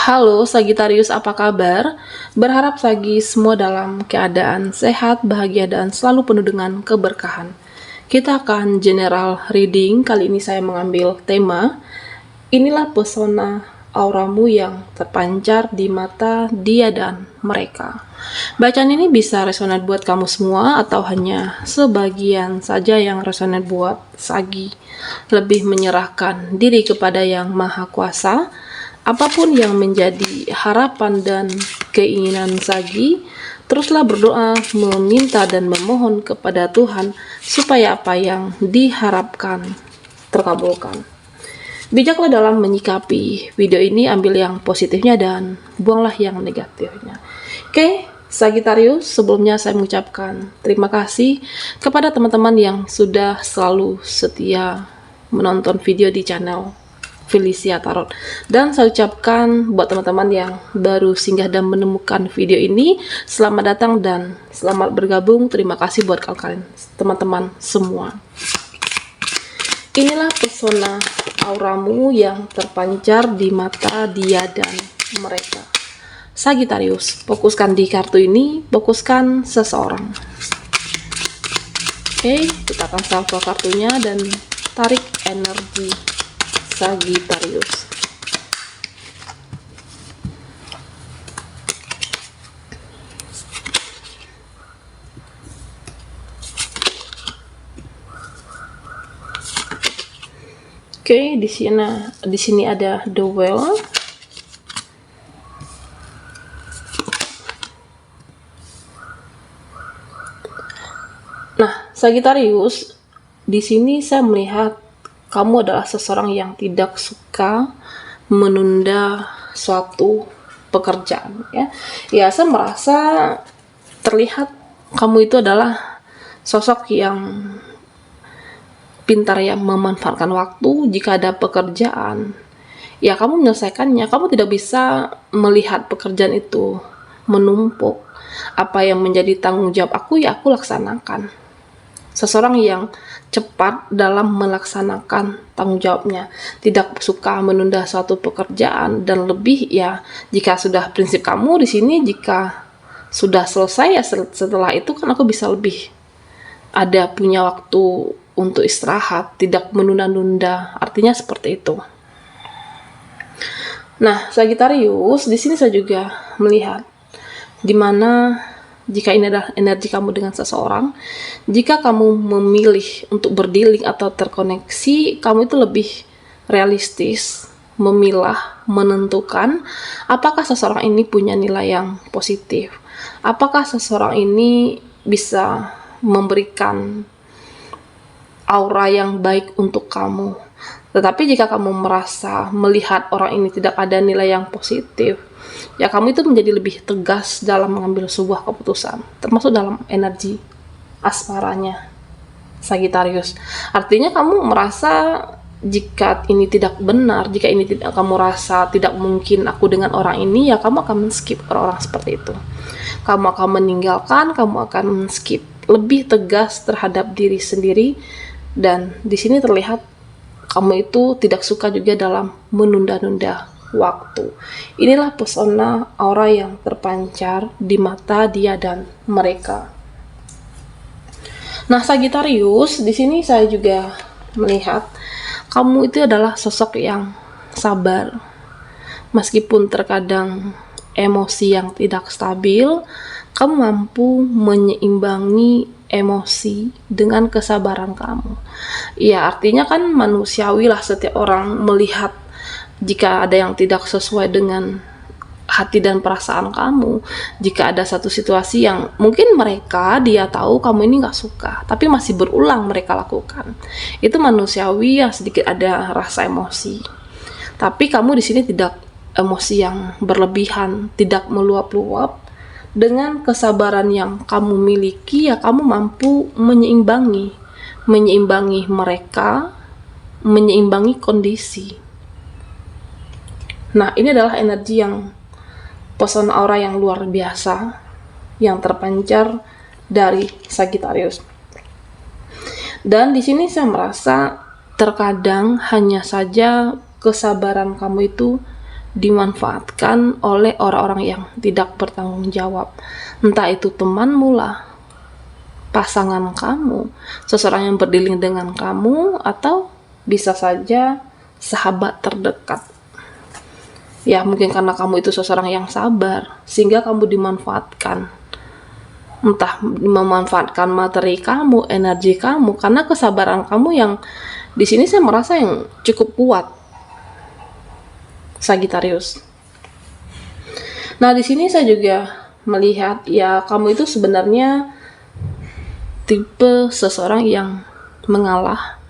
Halo Sagitarius, apa kabar? Berharap Sagi semua dalam keadaan sehat, bahagia, dan selalu penuh dengan keberkahan. Kita akan general reading. Kali ini saya mengambil tema inilah pesona auramu yang terpancar di mata dia dan mereka. Bacaan ini bisa resonan buat kamu semua atau hanya sebagian saja yang resonan buat Sagi. Lebih menyerahkan diri kepada Yang Maha Kuasa. Apapun yang menjadi harapan dan keinginan Sagi, teruslah berdoa, meminta dan memohon kepada Tuhan supaya apa yang diharapkan terkabulkan. Bijaklah dalam menyikapi video ini, ambil yang positifnya dan buanglah yang negatifnya. Oke, Sagitarius, sebelumnya saya mengucapkan terima kasih kepada teman-teman yang sudah selalu setia menonton video di channel Felicia Tarot. Dan saya ucapkan buat teman-teman yang baru singgah dan menemukan video ini, selamat datang dan selamat bergabung. Terima kasih buat kalian teman-teman semua. Inilah pesona auramu yang terpancar di mata dia dan mereka. Sagitarius, fokuskan di kartu ini, fokuskan seseorang. Oke, kita akan shuffle kartunya dan tarik energi Sagitarius. Oke, di sini ada The Well. Nah, Sagitarius, di sini saya melihat kamu adalah seseorang yang tidak suka menunda suatu pekerjaan, ya. Ya, saya merasa terlihat kamu itu adalah sosok yang pintar ya memanfaatkan waktu. Jika ada pekerjaan, ya kamu menyelesaikannya. Kamu tidak bisa melihat pekerjaan itu menumpuk. Apa yang menjadi tanggung jawab aku, ya aku laksanakan. Seseorang yang cepat dalam melaksanakan tanggung jawabnya, tidak suka menunda suatu pekerjaan, dan lebih ya jika sudah prinsip kamu di sini, jika sudah selesai ya setelah itu kan aku bisa lebih ada punya waktu untuk istirahat, tidak menunda-nunda. Artinya seperti itu. Nah, Sagitarius, di sini saya juga melihat dimana jika ini adalah energi kamu dengan seseorang, jika kamu memilih untuk berdealing atau terkoneksi, kamu itu lebih realistis, memilah, menentukan apakah seseorang ini punya nilai yang positif, apakah seseorang ini bisa memberikan aura yang baik untuk kamu. Tetapi jika kamu merasa melihat orang ini tidak ada nilai yang positif, ya kamu itu menjadi lebih tegas dalam mengambil sebuah keputusan, termasuk dalam energi asmaranya, Sagitarius. Artinya kamu merasa jika ini tidak benar, jika ini tidak, kamu rasa tidak mungkin aku dengan orang ini, ya kamu akan men-skip orang-orang seperti itu. Kamu akan meninggalkan, kamu akan men-skip, lebih tegas terhadap diri sendiri. Dan di sini terlihat kamu itu tidak suka juga dalam menunda-nunda waktu. Inilah pesona aura yang terpancar di mata dia dan mereka. Nah, Sagitarius, di sini saya juga melihat kamu itu adalah sosok yang sabar. Meskipun terkadang emosi yang tidak stabil, kamu mampu menyeimbangi emosi dengan kesabaran kamu. Ya, artinya kan manusiawi lah setiap orang melihat jika ada yang tidak sesuai dengan hati dan perasaan kamu. Jika ada satu situasi yang mungkin dia tahu kamu ini gak suka, tapi masih berulang mereka lakukan, itu manusiawi ya, sedikit ada rasa emosi. Tapi kamu di sini tidak emosi yang berlebihan, tidak meluap-luap. Dengan kesabaran yang kamu miliki, ya kamu mampu menyeimbangi mereka, menyeimbangi kondisi. Nah, ini adalah energi yang pesona aura yang luar biasa yang terpancar dari Sagitarius. Dan di sini saya merasa terkadang hanya saja kesabaran kamu itu dimanfaatkan oleh orang-orang yang tidak bertanggung jawab. Entah itu temanmu lah, pasangan kamu, seseorang yang berdealing dengan kamu, atau bisa saja sahabat terdekat. Ya, mungkin karena kamu itu seseorang yang sabar, sehingga kamu dimanfaatkan. Entah memanfaatkan materi kamu, energi kamu, karena kesabaran kamu yang di sini saya merasa yang cukup kuat, Sagittarius. Nah, di sini saya juga melihat ya kamu itu sebenarnya tipe seseorang yang mengalah,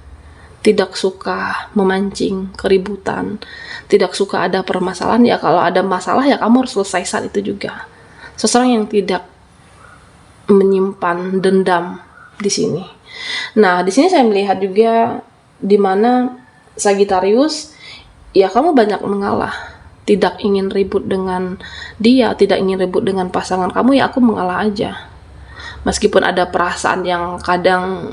tidak suka memancing keributan, tidak suka ada permasalahan. Ya kalau ada masalah ya kamu harus selesai saat itu juga. Seseorang yang tidak menyimpan dendam di sini. Nah, di sini saya melihat juga di mana Sagittarius, ya kamu banyak mengalah, tidak ingin ribut dengan dia, tidak ingin ribut dengan pasangan kamu, ya aku mengalah aja. Meskipun ada perasaan yang kadang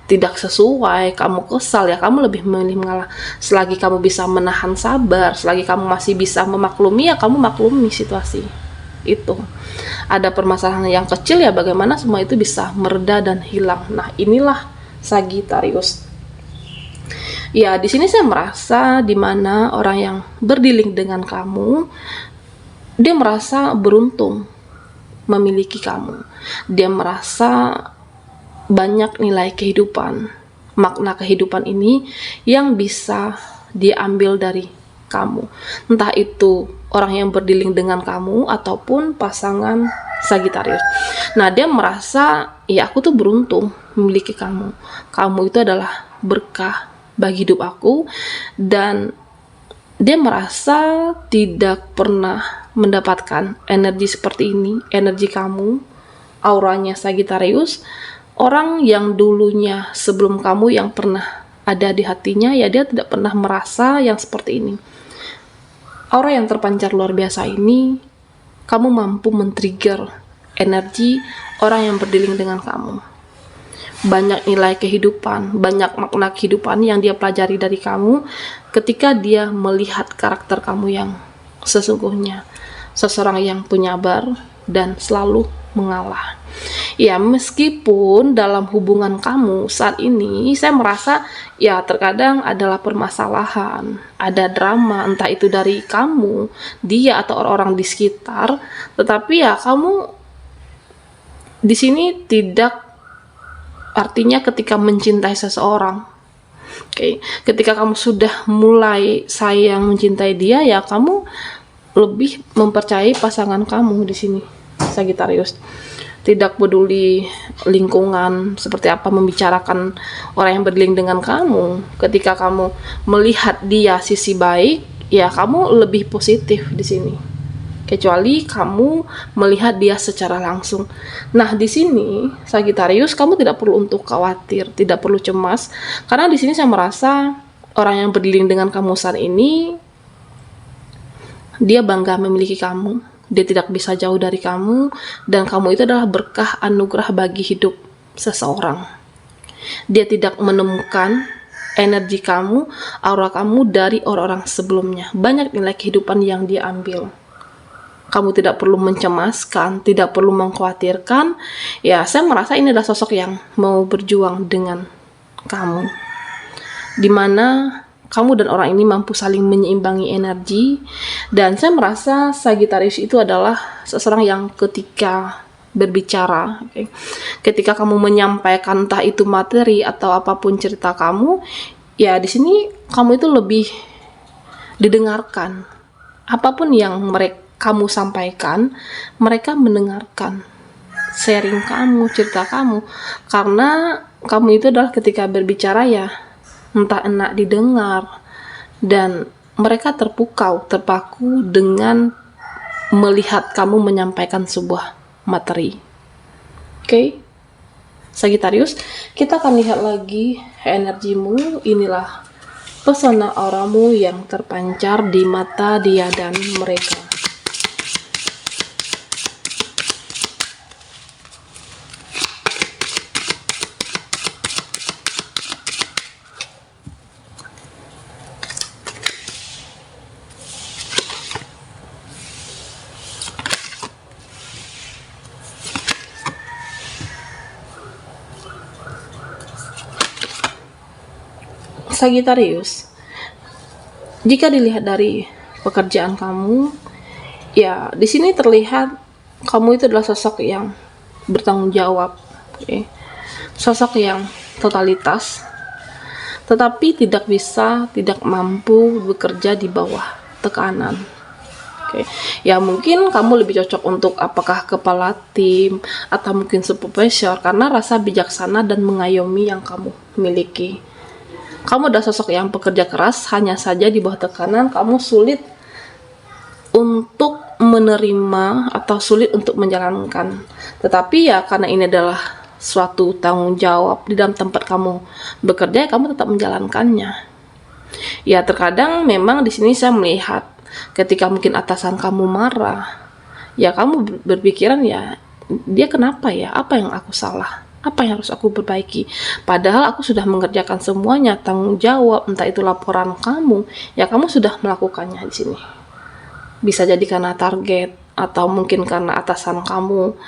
tidak sesuai, kamu kesal, ya kamu lebih memilih mengalah. Selagi kamu bisa menahan sabar, selagi kamu masih bisa memaklumi, ya kamu maklumi situasi itu. Ada permasalahan yang kecil, ya bagaimana semua itu bisa mereda dan hilang. Nah, inilah Sagittarius. Ya, di sini saya merasa di mana orang yang berdealing dengan kamu, dia merasa beruntung memiliki kamu. Dia merasa banyak nilai kehidupan, makna kehidupan ini yang bisa diambil dari kamu. Entah itu orang yang berdealing dengan kamu ataupun pasangan Sagittarius. Nah, dia merasa ya aku tuh beruntung memiliki kamu. Kamu itu adalah berkah bagi hidup aku, dan dia merasa tidak pernah mendapatkan energi seperti ini, energi kamu, auranya Sagittarius. Orang yang dulunya sebelum kamu yang pernah ada di hatinya, ya dia tidak pernah merasa yang seperti ini. Aura yang terpancar luar biasa ini, kamu mampu men-trigger energi orang yang berdealing dengan kamu. Banyak nilai kehidupan, banyak makna kehidupan yang dia pelajari dari kamu ketika dia melihat karakter kamu yang sesungguhnya. Seseorang yang penyabar dan selalu mengalah. Ya, meskipun dalam hubungan kamu saat ini saya merasa ya terkadang adalah permasalahan, ada drama, entah itu dari kamu, dia atau orang-orang di sekitar, tetapi ya kamu di sini tidak, artinya ketika mencintai seseorang, ketika kamu sudah mulai sayang mencintai dia, ya kamu lebih mempercayai pasangan kamu di sini, Sagittarius. Tidak peduli lingkungan seperti apa membicarakan orang yang berdealing dengan kamu. Ketika kamu melihat dia sisi baik, ya kamu lebih positif di sini. Kecuali kamu melihat dia secara langsung. Nah, di sini Sagittarius, kamu tidak perlu untuk khawatir, tidak perlu cemas, karena di sini saya merasa orang yang berdealing dengan kamu saat ini, dia bangga memiliki kamu. Dia tidak bisa jauh dari kamu, dan kamu itu adalah berkah anugerah bagi hidup seseorang. Dia tidak menemukan energi kamu, aura kamu dari orang-orang sebelumnya. Banyak nilai kehidupan yang dia ambil. Kamu tidak perlu mencemaskan, tidak perlu mengkhawatirkan. Ya, saya merasa ini adalah sosok yang mau berjuang dengan kamu, dimana kamu dan orang ini mampu saling menyeimbangi energi. Dan saya merasa Sagittarius itu adalah seseorang yang ketika berbicara, ketika kamu menyampaikan entah itu materi atau apapun cerita kamu, ya di sini kamu itu lebih didengarkan. Apapun yang kamu sampaikan, mereka mendengarkan sharing kamu, cerita kamu, karena kamu itu adalah ketika berbicara ya entah enak didengar, dan mereka terpaku dengan melihat kamu menyampaikan sebuah materi. Oke, Sagittarius, kita akan lihat lagi energimu. Inilah pesona auramu yang terpancar di mata dia dan mereka. Sagittarius, jika dilihat dari pekerjaan kamu, ya di sini terlihat kamu itu adalah sosok yang bertanggung jawab, okay? Sosok yang totalitas, tetapi tidak mampu bekerja di bawah tekanan. Okay. Ya mungkin kamu lebih cocok untuk apakah kepala tim atau mungkin supervisor karena rasa bijaksana dan mengayomi yang kamu miliki. Kamu adalah sosok yang pekerja keras, hanya saja di bawah tekanan kamu sulit untuk menerima atau sulit untuk menjalankan. Tetapi ya karena ini adalah suatu tanggung jawab di dalam tempat kamu bekerja, kamu tetap menjalankannya. Ya terkadang memang di sini saya melihat ketika mungkin atasan kamu marah, ya kamu berpikiran ya dia kenapa ya, apa yang aku salah? Apa yang harus aku perbaiki? Padahal aku sudah mengerjakan semuanya, tanggung jawab, entah itu laporan kamu, ya kamu sudah melakukannya di sini. Bisa jadi karena target, atau mungkin karena atasan kamu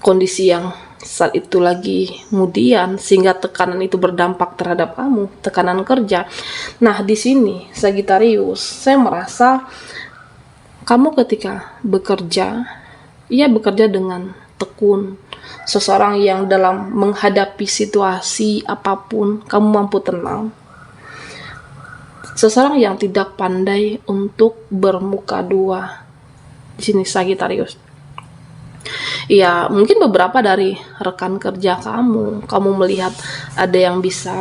kondisi yang saat itu lagi kemudian sehingga tekanan itu berdampak terhadap kamu, tekanan kerja. Nah, di sini Sagittarius, saya merasa kamu ketika bekerja, ia bekerja dengan tekun. Seseorang yang dalam menghadapi situasi apapun, kamu mampu tenang. Seseorang yang tidak pandai untuk bermuka dua. Di sini Sagittarius. Ya, mungkin beberapa dari rekan kerja kamu melihat ada yang bisa,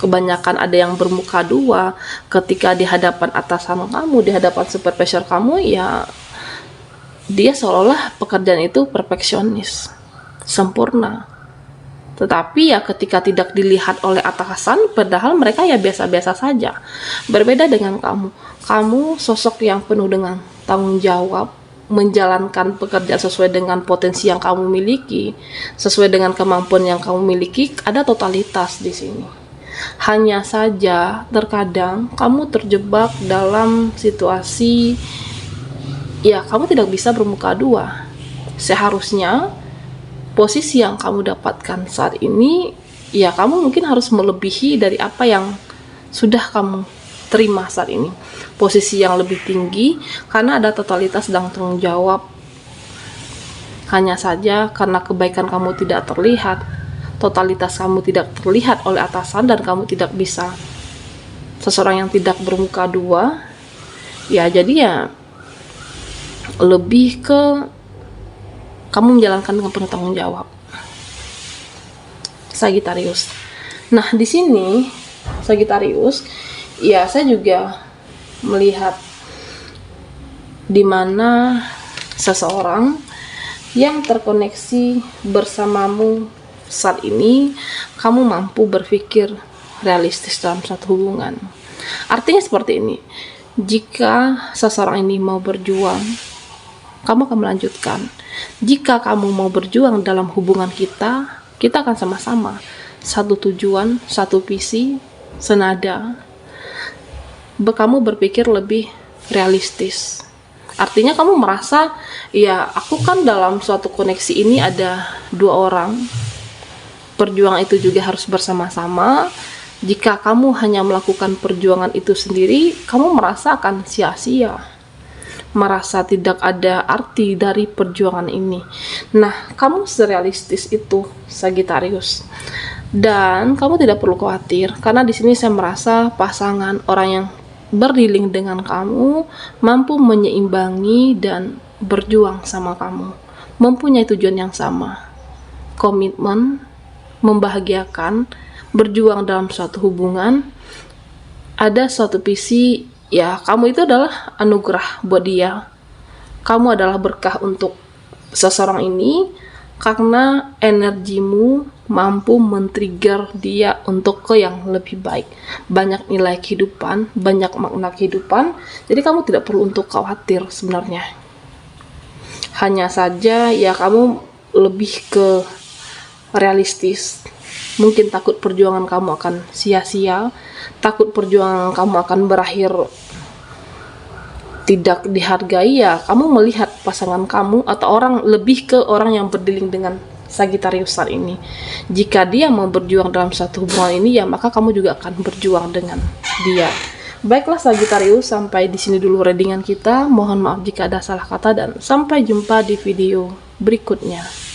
kebanyakan ada yang bermuka dua ketika di hadapan atasan kamu, di hadapan supervisor kamu, ya dia seolah-olah pekerjaan itu perfeksionis, sempurna. Tetapi ya ketika tidak dilihat oleh atasan, padahal mereka ya biasa-biasa saja. Berbeda dengan kamu sosok yang penuh dengan tanggung jawab, menjalankan pekerjaan sesuai dengan potensi yang kamu miliki, sesuai dengan kemampuan yang kamu miliki, ada totalitas di sini. Hanya saja terkadang kamu terjebak dalam situasi ya kamu tidak bisa bermuka dua. Seharusnya posisi yang kamu dapatkan saat ini ya kamu mungkin harus melebihi dari apa yang sudah kamu terima saat ini, posisi yang lebih tinggi karena ada totalitas dan tanggung jawab. Hanya saja karena kebaikan kamu tidak terlihat, totalitas kamu tidak terlihat oleh atasan, dan kamu tidak bisa, seseorang yang tidak bermuka dua, ya jadi ya lebih ke kamu menjalankan dengan penuh tanggung jawab. Sagittarius. Nah, di sini Sagittarius, ya saya juga melihat di mana seseorang yang terkoneksi bersamamu saat ini, kamu mampu berpikir realistis dalam satu hubungan. Artinya seperti ini, jika seseorang ini mau berjuang, kamu akan melanjutkan. Jika kamu mau berjuang dalam hubungan kita akan sama-sama satu tujuan, satu visi, senada. Kamu berpikir lebih realistis. Artinya kamu merasa, ya aku kan dalam suatu koneksi ini ada dua orang. Perjuangan itu juga harus bersama-sama. Jika kamu hanya melakukan perjuangan itu sendiri, kamu merasa akan sia-sia. Merasa tidak ada arti dari perjuangan ini. Nah, kamu serealistis itu, Sagittarius. Dan kamu tidak perlu khawatir, karena di sini saya merasa pasangan orang yang berdilling dengan kamu mampu menyeimbangi dan berjuang sama kamu, mempunyai tujuan yang sama, komitmen, membahagiakan, berjuang dalam suatu hubungan, ada suatu visi. Ya, kamu itu adalah anugerah buat dia. Kamu adalah berkah untuk seseorang ini karena energimu mampu men-trigger dia untuk ke yang lebih baik. Banyak nilai kehidupan, banyak makna kehidupan. Jadi kamu tidak perlu untuk khawatir sebenarnya. Hanya saja ya kamu lebih ke realistis. Mungkin takut perjuangan kamu akan sia-sia, takut perjuangan kamu akan berakhir tidak dihargai. Ya kamu melihat pasangan kamu atau orang, lebih ke orang yang berdealing dengan Sagittarius saat ini. Jika dia mau berjuang dalam satu hubungan ini, ya maka kamu juga akan berjuang dengan dia. Baiklah Sagittarius, sampai di sini dulu readingan kita. Mohon maaf jika ada salah kata dan sampai jumpa di video berikutnya.